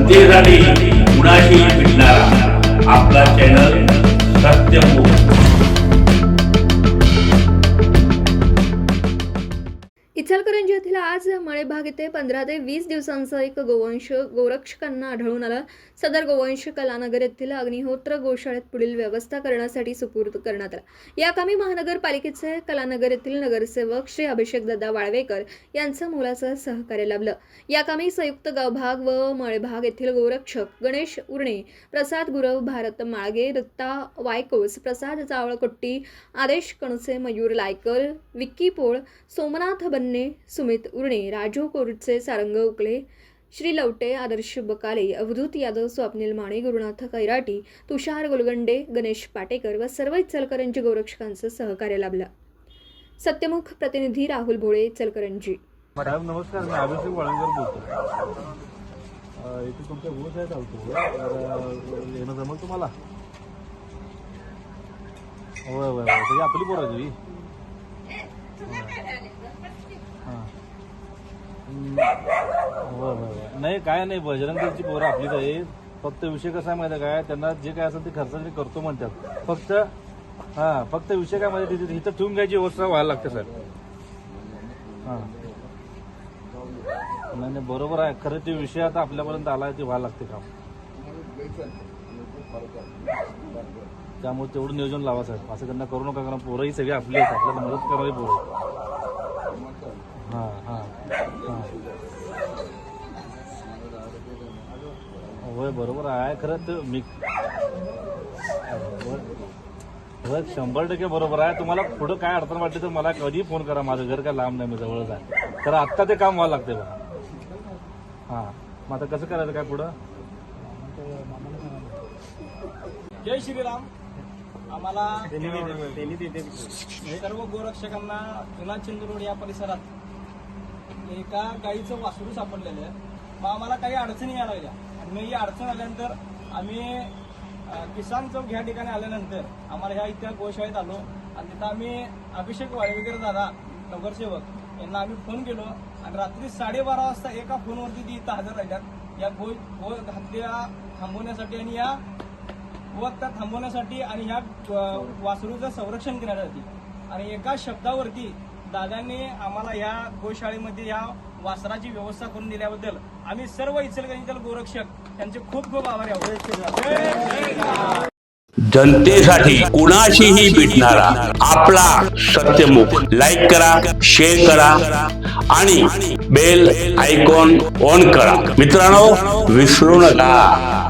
जनतेसाठी कुणाशी भेटणारा आपला चॅनल सत्यमुख। इचलकरंजी येथील आज मळेभाग येथे 15 ते 20 दिवसांचा एक गोवंश गोरक्षकांना आढळून आला। सदर गोवंश कलानगर येथील अग्निहोत्र गोशाळेत पुढील व्यवस्था करण्यासाठी सुपूर्द करण्यात आला। या कामी महानगरपालिकेचे कलानगर येथील नगरसेवक श्री अभिषेकदादा वाळवेकर यांचं मोलाचं सहकार्य लाभलं। या कामी संयुक्त गावभाग व मळेभाग येथील गोरक्षक गणेश उरणे, प्रसाद गुरव, भारत माळगे, दत्ता वायकोस, प्रसाद जावळकोट्टी, आदेश कणसे, मयूर लायकर, विक्की पोळ, सोमनाथ बन्ने, सुमित उरणे, राजू कोरचे, सारंग उकले, श्री लवटे, आदर्श बकाले, अवधूत यादव, स्वप्नील माने, गुरुनाथ कैराटी, तुषार गोलगंडे, गणेश पाटेकर व सर्व इचलकरंजी गोरक्षकांचं सहकार्य लाभलं। सत्यमुख प्रतिनिधी राहुल भोळे, इचलकरंजी। साहेब नमस्कार, मी अभिषेक वाळवेकर बोलतो। इथे तुमच्या गोश आहे चालतो येणं जमल तुम्हाला? होय होय होय, आपली पोरं तुम्ही नाही काय नाही, बजरंगची पोरं आपलीच आहे। फक्त विषय कसा आहे माहिती आहे काय, त्यांना जे काय असेल ते खर्च करतो म्हणतात। फक्त विषय काय माहिती, तिथे इथं ठेवून घ्यायची व्यवस्था व्हायला लागते साहेब। नाही बरोबर आहे, खरं ते विषय आता आपल्यापर्यंत आला ते व्हायला लागते काम, त्यामुळे तेवढं नियोजन लावा साहेब। असं त्यांना करू नका, कारण पोरंही सगळी आपली आहेत, आपल्याला मदत करणारी पोरं। होय बरोबर आहे, खरं तर मी 100% बरोबर आहे। तुम्हाला पुढं काय अडचण वाटली तर मला कधी फोन करा, माझं घर काय लांब नाही, मी जवळच आहे। तर आत्ता ते काम व्हायला लागते बघा। मग आता कसं करायचं काय पुढं? जय श्रीराम। आम्हाला सर्व गोरक्षकांना जुना चिंदरोड या परिसरात एका गाईचं वासरू सापडलेलं आहे। मग आम्हाला काही अडचणी यायला लागल्या आणि मग ही अडचण आल्यानंतर आम्ही किसान चौक ह्या ठिकाणी आल्यानंतर आम्हाला ह्या इथल्या गोशाळेत आलो आणि तिथं आम्ही अभिषेक वाळवेकर दादा नगरसेवक यांना आम्ही फोन केलो आणि रात्री 12:30 वाजता एका फोनवरती ती इथं हजर राहिल्यात या गो हत्या थांबवण्यासाठी आणि या गोहत्या थांबवण्यासाठी आणि ह्या वासरूचं संरक्षण करण्यासाठी। आणि एका शब्दावरती दादांनी आम्हाला ह्या गोशाळेमध्ये या वासराची व्यवस्था करून दिल्याबद्दल आम्ही सर्व इचलकरंजीतील गोरक्षक त्यांचे खूप खूप आभारी आहोत। जनतेसाठी कुणाशीही भेटणारा आपला सत्यमुख। लाईक करा, शेअर करा आणि बेल आयकॉन ऑन करा। मित्रांनो, विसरू नका।